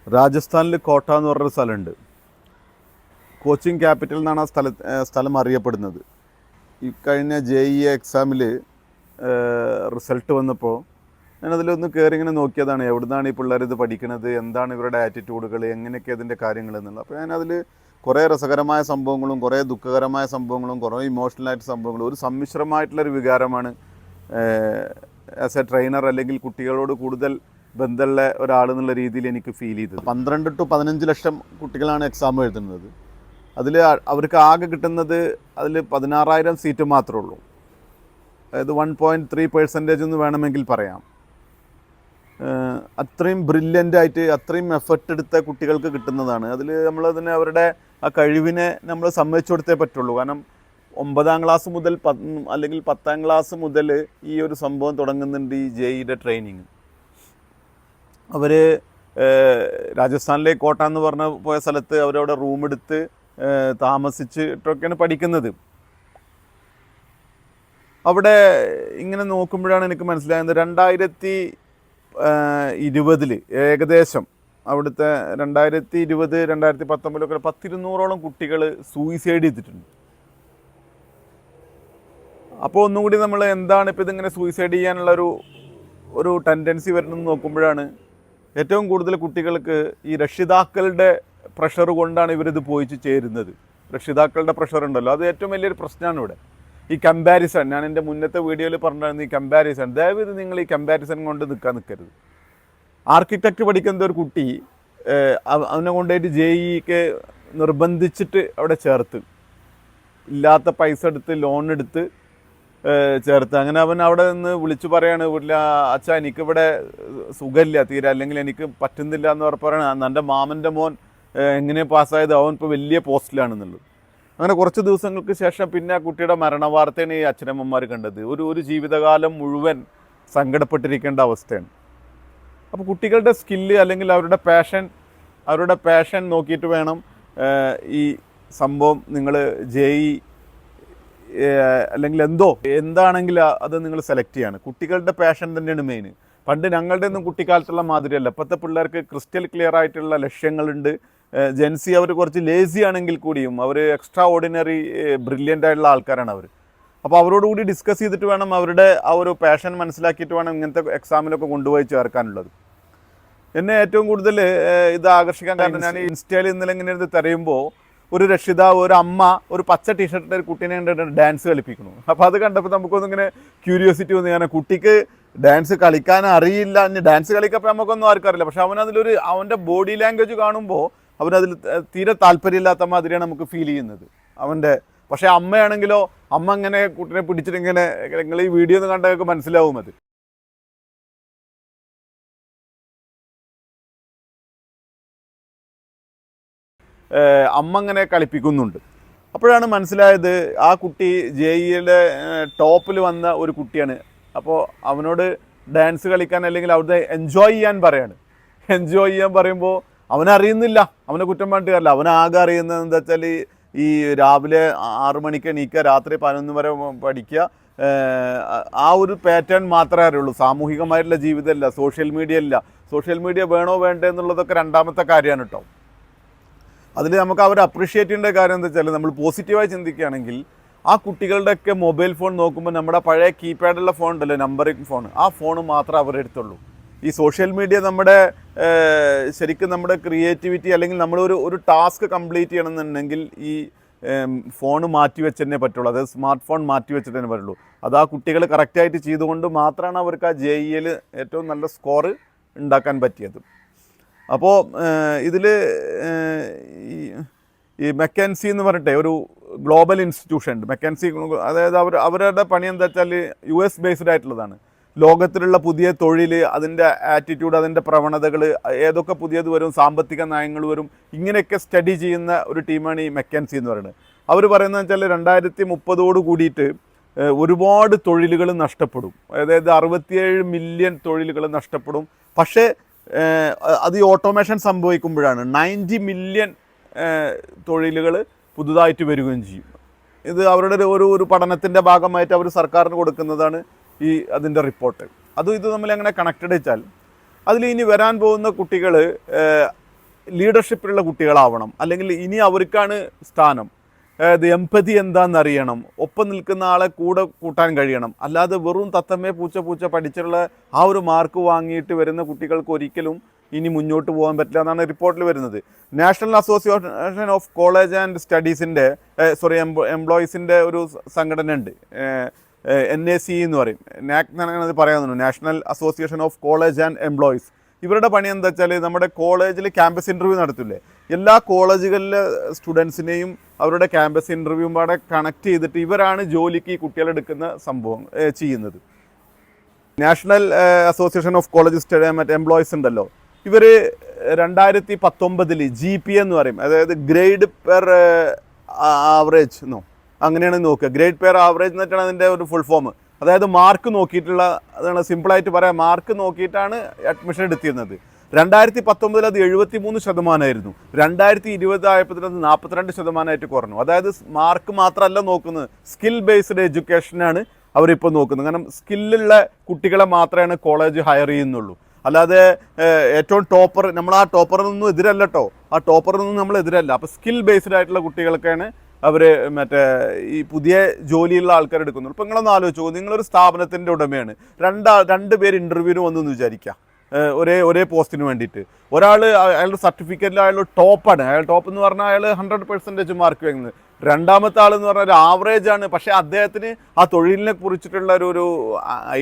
രാജസ്ഥാനിൽ കോട്ട എന്ന് പറഞ്ഞൊരു സ്ഥലമുണ്ട്. കോച്ചിങ് ക്യാപിറ്റൽ എന്നാണ് ആ സ്ഥലം അറിയപ്പെടുന്നത്. ഈ കഴിഞ്ഞ JEE എക്സാമിൽ റിസൾട്ട് വന്നപ്പോൾ ഞാനതിലൊന്ന് കയറി ഇങ്ങനെ നോക്കിയതാണ്, എവിടുന്നാണ് ഈ പിള്ളേർ ഇത് പഠിക്കുന്നത്, എന്താണ് ഇവരുടെ ആറ്റിറ്റ്യൂഡുകൾ, എങ്ങനെയൊക്കെ അതിൻ്റെ കാര്യങ്ങൾ എന്നുള്ളത്. അപ്പോൾ ഞാനതിൽ കുറേ രസകരമായ സംഭവങ്ങളും കുറേ ദുഃഖകരമായ സംഭവങ്ങളും കുറേ ഇമോഷണലായിട്ട് സംഭവങ്ങളും ഒരു സമ്മിശ്രമായിട്ടുള്ളൊരു വികാരമാണ് ആസ് എ ട്രെയിനർ അല്ലെങ്കിൽ കുട്ടികളോട് കൂടുതൽ ബന്ധമുള്ള ഒരാളെന്നുള്ള രീതിയിൽ എനിക്ക് ഫീൽ ചെയ്തത്. 12 to 15 ലക്ഷം കുട്ടികളാണ് എക്സാം എഴുതുന്നത്. അതിൽ അവർക്ക് ആകെ കിട്ടുന്നത് അതിൽ 16,000 സീറ്റ് മാത്രമേ ഉള്ളൂ. അതായത് 1.3% എന്ന് വേണമെങ്കിൽ പറയാം. അത്രയും ബ്രില്യൻ്റായിട്ട് അത്രയും എഫർട്ട് എടുത്ത കുട്ടികൾക്ക് കിട്ടുന്നതാണ്. അതിൽ നമ്മളതിനെ അവരുടെ ആ കഴിവിനെ നമ്മൾ സമ്മതിച്ചു കൊടുത്തേ പറ്റുള്ളൂ. കാരണം 9ാം ക്ലാസ് മുതൽ അല്ലെങ്കിൽ 10ാം ക്ലാസ് മുതൽ ഈ ഒരു സംഭവം തുടങ്ങുന്നുണ്ട്, ഈ JEEയുടെ ട്രെയിനിങ്. അവർ രാജസ്ഥാനിലെ കോട്ട എന്ന് പറഞ്ഞ പോയ സ്ഥലത്ത് അവരവിടെ റൂമെടുത്ത് താമസിച്ചിട്ടൊക്കെയാണ് പഠിക്കുന്നത്. അവിടെ ഇങ്ങനെ നോക്കുമ്പോഴാണ് എനിക്ക് മനസ്സിലാകുന്നത് 2020 ഏകദേശം അവിടുത്തെ 2020, 2019 1,200ഓളം കുട്ടികൾ സൂയിസൈഡ് ചെയ്തിട്ടുണ്ട്. അപ്പോൾ ഒന്നും കൂടി നമ്മൾ എന്താണ് ഇപ്പോൾ ഇതിങ്ങനെ സൂയിസൈഡ് ചെയ്യാനുള്ളൊരു ടെൻഡൻസി വരുന്നതെന്ന് നോക്കുമ്പോഴാണ് ഏറ്റവും കൂടുതൽ കുട്ടികൾക്ക് ഈ രക്ഷിതാക്കളുടെ പ്രഷർ കൊണ്ടാണ് ഇവരിത് പോയിട്ട് ചേരുന്നത്. രക്ഷിതാക്കളുടെ പ്രഷർ ഉണ്ടല്ലോ, അത് ഏറ്റവും വലിയൊരു പ്രശ്നമാണ് ഇവിടെ. ഈ കമ്പാരിസൺ, ഞാൻ എൻ്റെ മുന്നത്തെ വീഡിയോയിൽ പറഞ്ഞിരുന്നു, ഈ കമ്പാരിസൺ, ദയവേത് നിങ്ങൾ ഈ കമ്പാരിസൺ കൊണ്ട് നിൽക്കരുത്. ആർക്കിടെക്റ്റ് പഠിക്കുന്ന ഒരു കുട്ടി അവനെ കൊണ്ടുപോയിട്ട് JEEക്ക് നിർബന്ധിച്ചിട്ട് അവിടെ ചേർത്ത്, ഇല്ലാത്ത പൈസ എടുത്ത് ലോൺ എടുത്ത് ചേർത്ത്. അങ്ങനെ അവൻ അവിടെ നിന്ന് വിളിച്ചു പറയാണ്, വീട്ടിൽ അച്ഛാ എനിക്കിവിടെ സുഖമില്ല തീരെ, അല്ലെങ്കിൽ എനിക്ക് പറ്റുന്നില്ല എന്ന് പറയണം. എൻ്റെ മാമൻ്റെ മോൻ എങ്ങനെ പാസ്സായത്, അവൻ ഇപ്പോൾ വലിയ പോസ്റ്റിലാണെന്നുള്ളത്. അങ്ങനെ കുറച്ച് ദിവസങ്ങൾക്ക് ശേഷം പിന്നെ ആ കുട്ടിയുടെ മരണവാർത്തയാണ് ഈ അച്ഛനമ്മമാർ കണ്ടത്. ഒരു ജീവിതകാലം മുഴുവൻ സങ്കടപ്പെട്ടിരിക്കേണ്ട അവസ്ഥയാണ്. അപ്പോൾ കുട്ടികളുടെ സ്കില്ല് അല്ലെങ്കിൽ അവരുടെ പാഷൻ നോക്കിയിട്ട് വേണം ഈ സംഭവം നിങ്ങൾ JEE അല്ലെങ്കിൽ എന്താണെങ്കിൽ അത് നിങ്ങൾ സെലക്ട് ചെയ്യാണ്. കുട്ടികളുടെ പാഷൻ തന്നെയാണ് മെയിൻ. പണ്ട് ഞങ്ങളുടെ ഒന്നും കുട്ടിക്കാലത്തുള്ള മാതിരിയല്ല. ഇപ്പോഴത്തെ പിള്ളേർക്ക് ക്രിസ്റ്റൽ ക്ലിയർ ആയിട്ടുള്ള ലക്ഷ്യങ്ങളുണ്ട്. ജെൻസി അവർ കുറച്ച് ലേസി ആണെങ്കിൽ കൂടിയും അവർ എക്സ്ട്രാ ഓർഡിനറി ബ്രില്യൻ്റ് ആയിട്ടുള്ള ആൾക്കാരാണ് അവർ. അപ്പോൾ അവരോടുകൂടി ഡിസ്കസ് ചെയ്തിട്ട് വേണം അവരുടെ ആ ഒരു പാഷൻ മനസ്സിലാക്കിയിട്ട് വേണം ഇങ്ങനത്തെ എക്സാമിലൊക്കെ കൊണ്ടുപോയി ചേർക്കാനുള്ളത്. എന്നെ ഏറ്റവും കൂടുതൽ ഇത് ആകർഷിക്കാൻ കാരണം, ഞാൻ ഇൻസ്റ്റയിൽ ഇന്നലെ ഇങ്ങനെ ഇത് തിരയുമ്പോൾ ഒരു രക്ഷിതാവ്, ഒരു അമ്മ ഒരു പച്ച ടീഷർട്ടിൻ്റെ ഒരു കുട്ടീനെ കണ്ടിട്ട് ഡാൻസ് കളിപ്പിക്കുന്നു. അപ്പോൾ അത് കണ്ടപ്പോൾ നമുക്കൊന്നിങ്ങനെ ക്യൂരിയോസിറ്റി വന്നു. കാരണം കുട്ടിക്ക് ഡാൻസ് കളിക്കാൻ അറിയില്ല, ഡാൻസ് കളിക്കപ്പോൾ നമുക്കൊന്നും ആർക്കും അറിയില്ല. പക്ഷെ അവൻ്റെ ബോഡി ലാംഗ്വേജ് കാണുമ്പോൾ അവനതിൽ തീരെ താല്പര്യമില്ലാത്ത മാതിരിയാണ് നമുക്ക് ഫീൽ ചെയ്യുന്നത് അവൻ്റെ. പക്ഷേ അമ്മയാണെങ്കിലോ, അമ്മ ഇങ്ങനെ കുട്ടീനെ പിടിച്ചിട്ട് ഇങ്ങനെ, നിങ്ങൾ ഈ വീഡിയോ ഒന്ന് കണ്ടൊക്കെ മനസ്സിലാവും അത്. അമ്മ ഇങ്ങനെ കളിപ്പിക്കുന്നുണ്ട്. അപ്പോഴാണ് മനസ്സിലായത് ആ കുട്ടി JEEയുടെ ടോപ്പിൽ വന്ന ഒരു കുട്ടിയാണ്. അപ്പോൾ അവനോട് ഡാൻസ് കളിക്കാൻ അല്ലെങ്കിൽ അവിടുത്തെ എൻജോയ് ചെയ്യാൻ പറയാണ്. എൻജോയ് ചെയ്യാൻ പറയുമ്പോൾ അവനറിയുന്നില്ല, അവനെ കുറ്റം പറഞ്ഞിട്ട് കാര്യമില്ല. അവനാകെ അറിയുന്നത് എന്താ വെച്ചാൽ ഈ രാവിലെ 6 മണിക്ക് എണീക്കുക, രാത്രി 11 വരെ പഠിക്കുക, ആ ഒരു പാറ്റേൺ മാത്രമേ അറിയുള്ളൂ. സാമൂഹികമായിട്ടുള്ള ജീവിതമല്ല, സോഷ്യൽ മീഡിയ വേണോ വേണ്ടേ എന്നുള്ളതൊക്കെ രണ്ടാമത്തെ കാര്യമാണ് കേട്ടോ. അതിൽ നമുക്ക് അവർ അപ്രീഷിയേറ്റ് ചെയ്യേണ്ട കാര്യം എന്താ വെച്ചാൽ, നമ്മൾ പോസിറ്റീവായി ചിന്തിക്കുകയാണെങ്കിൽ ആ കുട്ടികളുടെയൊക്കെ മൊബൈൽ ഫോൺ നോക്കുമ്പോൾ നമ്മുടെ പഴയ കീപാഡുള്ള ഫോൺ ഉണ്ടല്ലോ, നമ്പറിങ് ഫോൺ, ആ ഫോൺ മാത്രമേ അവരുടെ അടുത്തുള്ളൂ. ഈ സോഷ്യൽ മീഡിയ ശരിക്കും നമ്മുടെ ക്രിയേറ്റിവിറ്റി അല്ലെങ്കിൽ നമ്മളൊരു ടാസ്ക് കംപ്ലീറ്റ് ചെയ്യണമെന്നുണ്ടെങ്കിൽ ഈ ഫോൺ മാറ്റി വെച്ചതന്നെ പറ്റുള്ളൂ. അതായത് സ്മാർട്ട് ഫോൺ മാറ്റി വെച്ചിട്ട് തന്നെ പറ്റുള്ളൂ. അത് ആ കുട്ടികൾ കറക്റ്റായിട്ട് ചെയ്തുകൊണ്ട് മാത്രമാണ് അവർക്ക് ആ JEEയിൽ ഏറ്റവും നല്ല സ്കോർ ഉണ്ടാക്കാൻ പറ്റിയത്. അപ്പോൾ ഇതിൽ ഈ മെക്കൻസി എന്ന് പറഞ്ഞിട്ട് ഒരു ഗ്ലോബൽ ഇൻസ്റ്റിറ്റ്യൂഷൻ ഉണ്ട്. മെക്കൻസി, അതായത് അവരുടെ പണി എന്താ വെച്ചാൽ US ബേസ്ഡ് ആയിട്ടുള്ളതാണ്. ലോകത്തിലുള്ള പുതിയ തൊഴിൽ, അതിൻ്റെ ആറ്റിറ്റ്യൂഡ്, അതിൻ്റെ പ്രവണതകൾ, ഏതൊക്കെ പുതിയത് വരും, സാമ്പത്തിക നയങ്ങൾ വരും, ഇങ്ങനെയൊക്കെ സ്റ്റഡി ചെയ്യുന്ന ഒരു ടീമാണ് ഈ മെക്കൻസി എന്ന് പറയുന്നത്. അവർ പറയുന്നത് വെച്ചാൽ 2030 കൂടിയിട്ട് ഒരുപാട് തൊഴിലുകൾ നഷ്ടപ്പെടും. അതായത് 67 മില്യൺ തൊഴിലുകൾ നഷ്ടപ്പെടും. പക്ഷേ അത് ഈ ഓട്ടോമേഷൻ സംഭവിക്കുമ്പോഴാണ് 90 മില്യൺ തൊഴിലുകൾ പുതുതായിട്ട് വരികയും ചെയ്യും. ഇത് അവരുടെ ഒരു പഠനത്തിൻ്റെ ഭാഗമായിട്ട് അവർ സർക്കാരിന് കൊടുക്കുന്നതാണ് അതിൻ്റെ റിപ്പോർട്ട്. അതും ഇത് തമ്മിൽ എങ്ങനെ കണക്റ്റഡ് വെച്ചാൽ, അതിൽ ഇനി വരാൻ പോകുന്ന കുട്ടികൾ ലീഡർഷിപ്പിലുള്ള കുട്ടികളാവണം, അല്ലെങ്കിൽ ഇനി അവർക്കാണ് സ്ഥാനം. അതായത് എംപതി എന്താണെന്നറിയണം, ഒപ്പം നിൽക്കുന്ന ആളെ കൂടെ കൂട്ടാൻ കഴിയണം. അല്ലാതെ വെറും തത്തമ്മേ പൂച്ച പഠിച്ചുള്ള ആ ഒരു മാർക്ക് വാങ്ങിയിട്ട് വരുന്ന കുട്ടികൾക്ക് ഒരിക്കലും ഇനി മുന്നോട്ട് പോകാൻ പറ്റില്ല എന്നാണ് റിപ്പോർട്ടിൽ വരുന്നത്. National association of college and സ്റ്റഡീസിൻ്റെ എംപ്ലോയീസിൻ്റെ ഒരു സംഘടന ഉണ്ട്, NAC എന്ന് പറയും, നാക് എന്നാണ് പറയാവുന്നത്, national association of college and employees. ഇവരുടെ പണി എന്താ വെച്ചാൽ നമ്മുടെ കോളേജിൽ ക്യാമ്പസ് ഇൻ്റർവ്യൂ നടത്തില്ലേ, എല്ലാ കോളേജുകളിലെ സ്റ്റുഡൻസിനെയും അവരുടെ ക്യാമ്പസ് ഇൻ്റർവ്യൂവും പാടെ കണക്ട് ചെയ്തിട്ട് ഇവരാണ് ജോലിക്ക് ഈ കുട്ടികളെടുക്കുന്ന സംഭവം ചെയ്യുന്നത്. നാഷണൽ അസോസിയേഷൻ ഓഫ് കോളേജ് മറ്റേ എംപ്ലോയീസ് ഉണ്ടല്ലോ, ഇവർ 2019 GPA എന്ന് പറയും, അതായത് ഗ്രേഡ് പെർ ആവറേജ് എന്നോ അങ്ങനെയാണ് നോക്കുക. ഗ്രേഡ് പെർ ആവറേജ് എന്നിട്ടാണ് അതിൻ്റെ ഒരു ഫുൾ ഫോം. അതായത് മാർക്ക് നോക്കിയിട്ടുള്ള, അതാണ് സിമ്പിളായിട്ട് പറയാം, മാർക്ക് നോക്കിയിട്ടാണ് അഡ്മിഷൻ എടുത്തിരുന്നത്. 2019 അത് 73%. 2020 ആയപ്പോൾ അത് 42% കുറഞ്ഞു. അതായത് മാർക്ക് മാത്രമല്ല നോക്കുന്നത്, സ്കിൽ ബേസ്ഡ് എഡ്യൂക്കേഷനാണ് അവരിപ്പോൾ നോക്കുന്നത്. കാരണം സ്കില്ലുള്ള കുട്ടികളെ മാത്രമേ കോളേജ് ഹയർ ചെയ്യുന്നുള്ളൂ. അല്ലാതെ ഏറ്റവും ടോപ്പർ, നമ്മൾ ആ ടോപ്പറിൽ നിന്നും എതിരല്ല കേട്ടോ, ആ ടോപ്പറിൽ നിന്നും നമ്മൾ എതിരല്ല. അപ്പോൾ സ്കിൽ ബേസ്ഡ് ആയിട്ടുള്ള കുട്ടികൾക്കാണ് അവർ മറ്റേ ഈ പുതിയ ജോലിയുള്ള ആൾക്കാർ എടുക്കുന്നുള്ളൂ. ഇപ്പോൾ നിങ്ങളൊന്ന് ആലോചിച്ചു, നിങ്ങളൊരു സ്ഥാപനത്തിൻ്റെ ഉടമയാണ്, രണ്ട് പേര് ഇൻ്റർവ്യൂവിന് വന്നു വിചാരിക്കുക, ഒരേ പോസ്റ്റിന് വേണ്ടിയിട്ട്. ഒരാൾ അയാളുടെ സർട്ടിഫിക്കറ്റിൽ അയാൾ ടോപ്പാണ്, അയാൾ ടോപ്പ് എന്ന് പറഞ്ഞാൽ അയാൾ 100% മാർക്ക് വാങ്ങുന്നത്. രണ്ടാമത്തെ ആളെന്ന് പറഞ്ഞാൽ ഒരു ആവറേജ് ആണ്, പക്ഷേ അദ്ദേഹത്തിന് ആ തൊഴിലിനെ കുറിച്ചിട്ടുള്ള ഒരു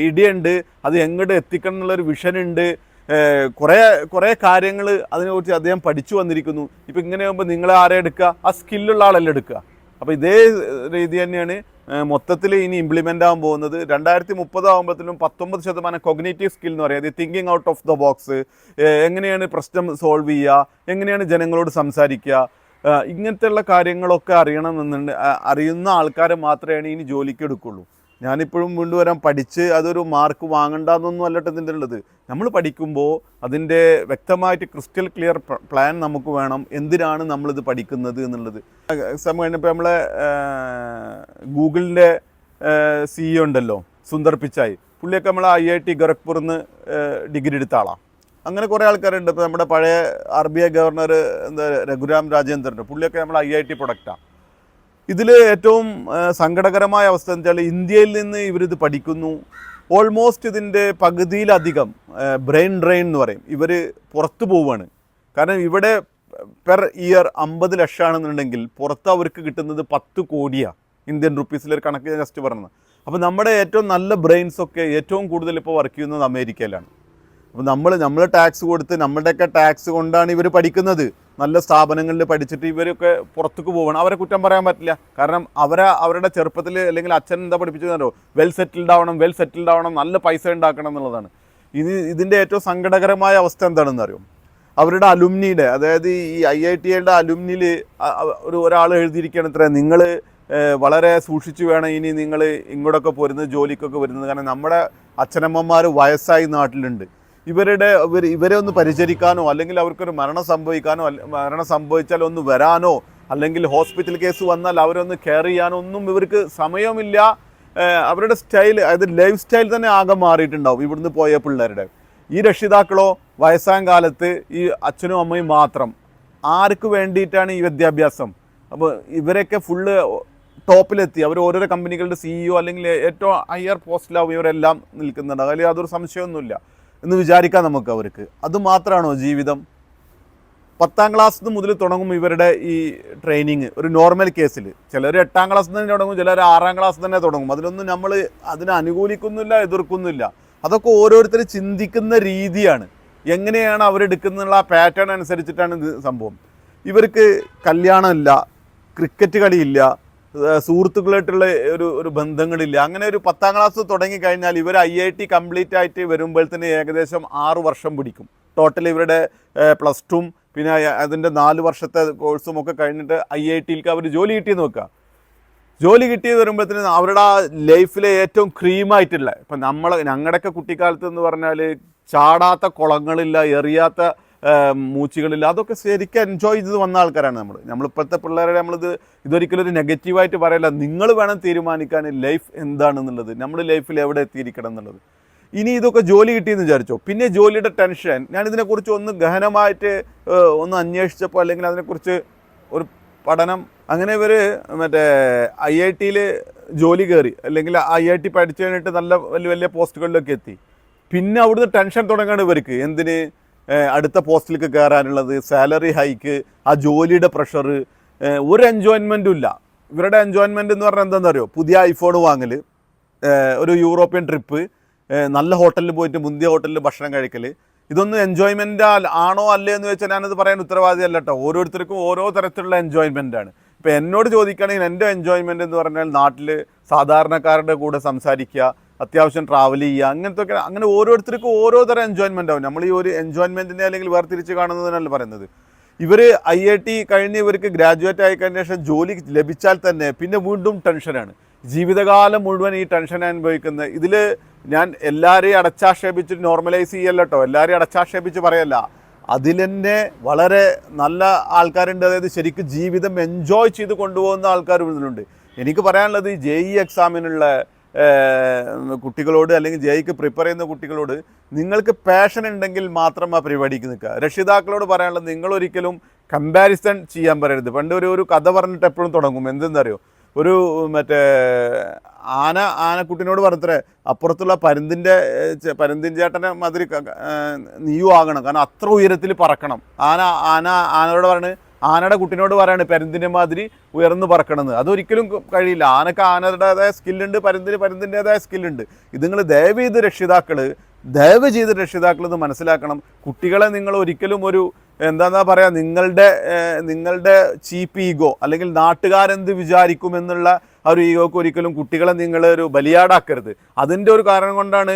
ഐഡിയ ഉണ്ട്, അത് എങ്ങോട്ട് എത്തിക്കണം എന്നുള്ളൊരു വിഷൻ ഉണ്ട്, കുറേ കാര്യങ്ങൾ അതിനെക്കുറിച്ച് അദ്ദേഹം പഠിച്ചു വന്നിരിക്കുന്നു. ഇപ്പം ഇങ്ങനെ ആകുമ്പോൾ നിങ്ങളെ ആരെ എടുക്കുക, ആ സ്കില്ലുള്ള ആളല്ലേ എടുക്കുക. അപ്പോൾ ഇതേ രീതി തന്നെയാണ് മൊത്തത്തിൽ ഇനി ഇംപ്ലിമെൻ്റ് ആകാൻ പോകുന്നത്. 2030 ആകുമ്പോഴത്തേനും 19% കോഗ്നേറ്റീവ് സ്കിൽ എന്ന് പറയുന്നത്, thinking out of the box, എങ്ങനെയാണ് പ്രശ്നം സോൾവ് ചെയ്യുക, എങ്ങനെയാണ് ജനങ്ങളോട് സംസാരിക്കുക, ഇങ്ങനത്തെയുള്ള കാര്യങ്ങളൊക്കെ അറിയുന്ന ആൾക്കാരെ മാത്രമേ ഇനി ജോലിക്ക് എടുക്കുള്ളൂ. ഞാനിപ്പോഴും വീണ്ടും വരാൻ പഠിച്ച് അതൊരു മാർക്ക് വാങ്ങണ്ടെന്നൊന്നും അല്ലട്ടെ ഇതിൻ്റെ ഉള്ളത്. നമ്മൾ പഠിക്കുമ്പോൾ അതിൻ്റെ വ്യക്തമായിട്ട് ക്രിസ്റ്റൽ ക്ലിയർ പ്ലാൻ നമുക്ക് വേണം, എന്തിനാണ് നമ്മളിത് പഠിക്കുന്നത് എന്നുള്ളത്. എക്സാം കഴിഞ്ഞപ്പോൾ നമ്മളെ ഗൂഗിളിൻ്റെ CEO ഉണ്ടല്ലോ, സുന്ദർ പിച്ചായി, പുള്ളിയൊക്കെ നമ്മളെ IIT ഖരഗ്പൂരിൽ നിന്ന് ഡിഗ്രി എടുത്ത ആളാണ്. അങ്ങനെ കുറേ ആൾക്കാരുണ്ട്. ഇപ്പോൾ നമ്മുടെ പഴയ RBI ഗവർണർ രഘുരാം രാജേന്ദ്രൻ, പുള്ളിയൊക്കെ നമ്മളെ IIT പ്രൊഡക്റ്റാണ്. ഇതിൽ ഏറ്റവും സങ്കടകരമായ അവസ്ഥ എന്ന് വെച്ചാൽ ഇന്ത്യയിൽ നിന്ന് ഇവരിത് പഠിക്കുന്നു, ഓൾമോസ്റ്റ് ഇതിൻ്റെ പകുതിയിലധികം ബ്രെയിൻ ഡ്രെയിൻ എന്ന് പറയും, ഇവർ പുറത്തു പോവുകയാണ്. കാരണം ഇവിടെ പെർ ഇയർ 50 ലക്ഷമാണെന്നുണ്ടെങ്കിൽ പുറത്ത് അവർക്ക് കിട്ടുന്നത് 10 കോടിയാണ് ഇന്ത്യൻ റുപ്പീസിലൊരു കണക്ക് ജസ്റ്റ് പറഞ്ഞത്. അപ്പോൾ നമ്മുടെ ഏറ്റവും നല്ല ബ്രെയിൻസൊക്കെ ഏറ്റവും കൂടുതൽ ഇപ്പോൾ വർക്ക് ചെയ്യുന്നത് അമേരിക്കയിലാണ്. അപ്പോൾ നമ്മൾ ടാക്സ് കൊടുത്ത് നമ്മളുടെയൊക്കെ ടാക്സ് കൊണ്ടാണ് ഇവർ പഠിക്കുന്നത്. നല്ല സ്ഥാപനങ്ങളിൽ പഠിച്ചിട്ട് ഇവരൊക്കെ പുറത്തേക്ക് പോകണം. അവരെ കുറ്റം പറയാൻ പറ്റില്ല. കാരണം അവരുടെ ചെറുപ്പത്തിൽ അല്ലെങ്കിൽ അച്ഛൻ എന്താ പഠിപ്പിച്ചതോ, വെൽ സെറ്റിൽഡ് ആവണം, നല്ല പൈസ ഉണ്ടാക്കണം എന്നുള്ളതാണ്. ഇതിൻ്റെ ഏറ്റവും സങ്കടകരമായ അവസ്ഥ എന്താണെന്ന് അറിയും, അവരുടെ അലുമിനിയുടെ, അതായത് ഈ IIT-യുടെ അലുമിനിയിൽ ഒരാൾ എഴുതിയിരിക്കുകയാണ് ഇത്ര, നിങ്ങൾ വളരെ സൂക്ഷിച്ചു വേണം ഇനി നിങ്ങൾ ഇങ്ങോട്ടൊക്കെ പോരുന്നത്, ജോലിക്കൊക്കെ വരുന്നത്. കാരണം നമ്മുടെ അച്ഛനമ്മമാർ വയസ്സായി നാട്ടിലുണ്ട്, ഇവരെ ഒന്ന് പരിചരിക്കാനോ അല്ലെങ്കിൽ അവർക്കൊരു മരണം സംഭവിച്ചാൽ ഒന്ന് വരാനോ അല്ലെങ്കിൽ ഹോസ്പിറ്റൽ കേസ് വന്നാൽ അവരൊന്ന് കെയർ ചെയ്യാനോ ഒന്നും ഇവർക്ക് സമയമില്ല. അവരുടെ സ്റ്റൈൽ, അതായത് ലൈഫ് സ്റ്റൈൽ തന്നെ ആകെ മാറിയിട്ടുണ്ടാവും ഇവിടുന്ന് പോയ പിള്ളേരുടെ. ഈ രക്ഷിതാക്കളോ വയസ്സാം കാലത്ത് ഈ അച്ഛനും അമ്മയും മാത്രം. ആർക്ക് വേണ്ടിയിട്ടാണ് ഈ വിദ്യാഭ്യാസം? അപ്പോൾ ഇവരൊക്കെ ഫുള്ള് ടോപ്പിലെത്തി, അവർ ഓരോരോ കമ്പനികളുടെ CEO അല്ലെങ്കിൽ ഏറ്റവും ഹയർ പോസ്റ്റിലാവും ഇവരെല്ലാം നിൽക്കുന്നുണ്ട്. അതിൽ യാതൊരു സംശയമൊന്നുമില്ല എന്ന് വിചാരിക്കാം നമുക്ക്. അവർക്ക് അതുമാത്രമാണോ ജീവിതം? 10ാം ക്ലാസ് മുതൽ തുടങ്ങും ഇവരുടെ ഈ ട്രെയിനിങ്. ഒരു നോർമൽ കേസിൽ ചിലർ 8ാം ക്ലാസ് തന്നെ തുടങ്ങും, ചിലർ 6ാം ക്ലാസ് തന്നെ തുടങ്ങും. അതിലൊന്നും നമ്മൾ അതിനെ അനുകൂലിക്കുന്നില്ല, എതിർക്കുന്നില്ല. അതൊക്കെ ഓരോരുത്തർ ചിന്തിക്കുന്ന രീതിയാണ്. എങ്ങനെയാണ് അവരെടുക്കുന്നുള്ള ആ പാറ്റേൺ അനുസരിച്ചിട്ടാണ് ഇത് സംഭവം. ഇവർക്ക് കല്യാണമില്ല, ക്രിക്കറ്റ് കളിയില്ല, സുഹൃത്തുക്കളായിട്ടുള്ള ഒരു ബന്ധങ്ങളില്ല. അങ്ങനെ ഒരു 10ാം ക്ലാസ് തുടങ്ങിക്കഴിഞ്ഞാൽ ഇവർ IIT കംപ്ലീറ്റ് ആയിട്ട് വരുമ്പോഴത്തേന് ഏകദേശം 6 വർഷം പിടിക്കും. ടോട്ടൽ ഇവരുടെ +2 പിന്നെ അതിൻ്റെ 4 വർഷത്തെ കോഴ്സും ഒക്കെ കഴിഞ്ഞിട്ട് IIT-യിലേക്ക് അവർ ജോലി കിട്ടിയെന്ന് വെക്കുക. ജോലി കിട്ടിയത് വരുമ്പോഴത്തേന് അവരുടെ ആ ലൈഫിലെ ഏറ്റവും ക്രീമായിട്ടുള്ള, ഇപ്പം ഞങ്ങളുടെയൊക്കെ കുട്ടിക്കാലത്ത് എന്ന് പറഞ്ഞാൽ ചാടാത്ത കുളങ്ങളില്ല, എറിയാത്ത മൂച്ചികളില്ല, അതൊക്കെ ശരിക്കും എൻജോയ് ചെയ്ത് വന്ന ആൾക്കാരാണ് നമ്മളിപ്പോഴത്തെ പിള്ളേരെ ഇതൊരിക്കലും ഒരു നെഗറ്റീവായിട്ട് പറയില്ല. നിങ്ങൾ വേണം തീരുമാനിക്കാൻ ലൈഫ് എന്താണെന്നുള്ളത്, നമ്മൾ ലൈഫിൽ എവിടെ എത്തിയിരിക്കണം എന്നുള്ളത്. ഇനി ഇതൊക്കെ ജോലി കിട്ടിയെന്ന് വിചാരിച്ചോ, പിന്നെ ജോലിയുടെ ടെൻഷൻ. ഞാനിതിനെക്കുറിച്ച് ഒന്ന് ഗഹനമായിട്ട് ഒന്ന് അന്വേഷിച്ചപ്പോൾ, അല്ലെങ്കിൽ അതിനെക്കുറിച്ച് ഒരു പഠനം, അങ്ങനെ ഇവർ മറ്റേ IIT-യിൽ ജോലി കയറി, അല്ലെങ്കിൽ IIT പഠിച്ചു കഴിഞ്ഞിട്ട് നല്ല വലിയ വലിയ പോസ്റ്റുകളിലൊക്കെ എത്തി. പിന്നെ അവിടുന്ന് ടെൻഷൻ തുടങ്ങുകയാണ് ഇവർക്ക്. എന്തിന്? അടുത്ത പോസ്റ്റിലേക്ക് കയറാനുള്ളത്, സാലറി ഹൈക്ക്, ആ ജോലിയുടെ പ്രഷർ, ഒരു എൻജോയ്മെൻറ്റും ഇല്ല. ഇവരുടെ എൻജോയ്മെൻറ്റ് എന്ന് പറഞ്ഞാൽ എന്താണെന്ന് അറിയോ? പുതിയ ഐഫോൺ വാങ്ങൽ, ഒരു യൂറോപ്യൻ ട്രിപ്പ്, നല്ല ഹോട്ടലിൽ പോയിട്ട് മുന്തിയ ഹോട്ടലിൽ ഭക്ഷണം കഴിക്കൽ. ഇതൊന്നും എൻജോയ്മെൻ്റ് ആണോ അല്ലേ എന്ന് വെച്ചാൽ ഞാനത് പറയാൻ ഉത്തരവാദിയല്ല കേട്ടോ. ഓരോരുത്തർക്കും ഓരോ തരത്തിലുള്ള എൻജോയ്മെൻറ്റാണ്. ഇപ്പോൾ എന്നോട് ചോദിക്കുകയാണെങ്കിൽ എൻ്റെ എൻജോയ്മെൻറ്റ് എന്ന് പറഞ്ഞാൽ നാട്ടിൽ സാധാരണക്കാരുടെ കൂടെ സംസാരിക്കുക, അത്യാവശ്യം ട്രാവൽ ചെയ്യുക, അങ്ങനത്തെ ഒക്കെ. അങ്ങനെ ഓരോരുത്തർക്കും ഓരോ തരം എൻജോയ്മെൻ്റ് ആവും. നമ്മൾ ഈ ഒരു എൻജോയ്മെൻറ്റിനെ അല്ലെങ്കിൽ വേർതിരിച്ച് കാണുന്നതിനല്ല പറയുന്നത്. ഇവർ IIT കഴിഞ്ഞ് ഇവർക്ക് ഗ്രാജുവേറ്റ് ആയി കഴിഞ്ഞ ശേഷം ജോലി ലഭിച്ചാൽ തന്നെ പിന്നെ വീണ്ടും ടെൻഷനാണ്. ജീവിതകാലം മുഴുവൻ ഈ ടെൻഷൻ അനുഭവിക്കുന്നത്. ഇതിൽ ഞാൻ എല്ലാവരെയും അടച്ചാക്ഷേപിച്ചിട്ട് നോർമലൈസ് ചെയ്യല്ല കേട്ടോ, എല്ലാവരെയും അടച്ചാക്ഷേപിച്ച് പറയല്ല. അതിൽ തന്നെ വളരെ നല്ല ആൾക്കാരുണ്ട്. അതായത് ശരിക്കും ജീവിതം എൻജോയ് ചെയ്ത് കൊണ്ടുപോകുന്ന ആൾക്കാർ ഇതിലുണ്ട്. എനിക്ക് പറയാനുള്ളത് JEE എക്സാമിനുള്ള കുട്ടികളോട്, അല്ലെങ്കിൽ JEEക്ക് പ്രിപ്പയർ ചെയ്യുന്ന കുട്ടികളോട്, നിങ്ങൾക്ക് പാഷൻ ഉണ്ടെങ്കിൽ മാത്രം ആ പരിപാടിക്ക് നിൽക്കുക. രക്ഷിതാക്കളോട് പറയാനുള്ളത്, നിങ്ങളൊരിക്കലും കമ്പാരിസൺ ചെയ്യാൻ പറയരുത്. പണ്ട് ഒരു കഥ പറഞ്ഞിട്ട് എപ്പോഴും തുടങ്ങും. എന്തെന്നറിയോ? ഒരു മറ്റേ ആനക്കുട്ടിനോട് പറഞ്ഞത്രേ, അപ്പുറത്തുള്ള പരുന്തിൻ ചേട്ടനെ മാതിരി നീയും ആകണം, കാരണം അത്ര ഉയരത്തിൽ പറക്കണം. ആനയോട് പറഞ്ഞ്, ആനയുടെ കുട്ടിനോട് പറയാണ് പരുന്തിൻ്റെ മാതിരി ഉയർന്നു പറക്കണമെന്ന്. അതൊരിക്കലും കഴിയില്ല. ആനക്ക് ആനയുടേതായ സ്കില്ലുണ്ട്, പരുന്തിൻ്റേതായ സ്കില്ലുണ്ട്. ഇത് നിങ്ങൾ ദയവ് ചെയ്ത് രക്ഷിതാക്കൾ ഇത് മനസ്സിലാക്കണം. കുട്ടികളെ നിങ്ങൾ ഒരിക്കലും ഒരു എന്താണെന്നാ പറയുക, നിങ്ങളുടെ ചീപ്പ് ഈഗോ, അല്ലെങ്കിൽ നാട്ടുകാരെന്ത് വിചാരിക്കുമെന്നുള്ള ആ ഒരു ഈഗോക്ക് ഒരിക്കലും കുട്ടികളെ നിങ്ങളൊരു ബലിയാടാക്കരുത്. അതിൻ്റെ ഒരു കാരണം കൊണ്ടാണ്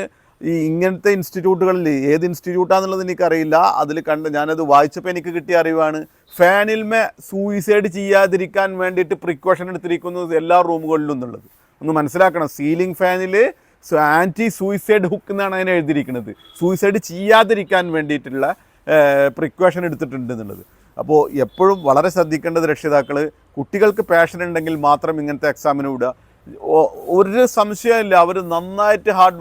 ഇങ്ങനത്തെ ഇൻസ്റ്റിറ്റ്യൂട്ടുകളിൽ, ഏത് ഇൻസ്റ്റിറ്റ്യൂട്ടാണെന്നുള്ളത് എനിക്കറിയില്ല, അതിൽ ഞാനത് വായിച്ചപ്പോൾ എനിക്ക് കിട്ടിയ അറിവാണ്, ഫാനിൽമേ സൂയിസൈഡ് ചെയ്യാതിരിക്കാൻ വേണ്ടിയിട്ട് പ്രിക്കോഷൻ എടുത്തിരിക്കുന്നത് എല്ലാ റൂമുകളിലും എന്നുള്ളത്. ഒന്ന് മനസ്സിലാക്കണം. സീലിംഗ് ഫാനിൽ ആൻറ്റി സൂയിസൈഡ് ഹുക്ക് എന്നാണ് അതിനെ എഴുതിയിരിക്കുന്നത്. സൂയിസൈഡ് ചെയ്യാതിരിക്കാൻ വേണ്ടിയിട്ടുള്ള പ്രിക്കോഷൻ എടുത്തിട്ടുണ്ട് എന്നുള്ളത്. അപ്പോൾ എപ്പോഴും വളരെ ശ്രദ്ധിക്കേണ്ടത് രക്ഷിതാക്കൾ, കുട്ടികൾക്ക് പാഷൻ ഉണ്ടെങ്കിൽ മാത്രം ഇങ്ങനത്തെ എക്സാമിന് വിടുക. ഒരു സംശയമില്ല, അവർ നന്നായിട്ട് ഹാർഡ്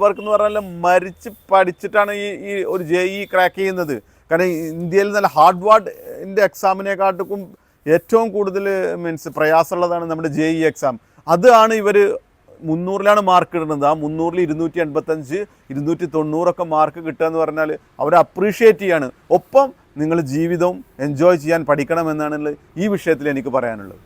വർക്ക് എന്ന് പറഞ്ഞാൽ മരിച്ച് പഠിച്ചിട്ടാണ് ഈ ഒരു JEE ക്രാക്ക് ചെയ്യുന്നത്. കാരണം ഇന്ത്യയിൽ നല്ല ഹാർഡ്വാർഡിൻ്റെ എക്സാമിനെക്കാട്ടും ഏറ്റവും കൂടുതൽ പ്രയാസമുള്ളതാണ് നമ്മുടെ JEE എക്സാം. അതാണ് ഇവർ 300-ലാണ് മാർക്ക് ഇടുന്നത്. ആ 300-ൽ 285, 290 മാർക്ക് കിട്ടുക എന്ന് പറഞ്ഞാൽ അവരെ അപ്രീഷിയേറ്റ് ചെയ്യാണ്. ഒപ്പം നിങ്ങൾ ജീവിതവും എൻജോയ് ചെയ്യാൻ പഠിക്കണമെന്നാണ് ഈ വിഷയത്തിൽ എനിക്ക് പറയാനുള്ളത്.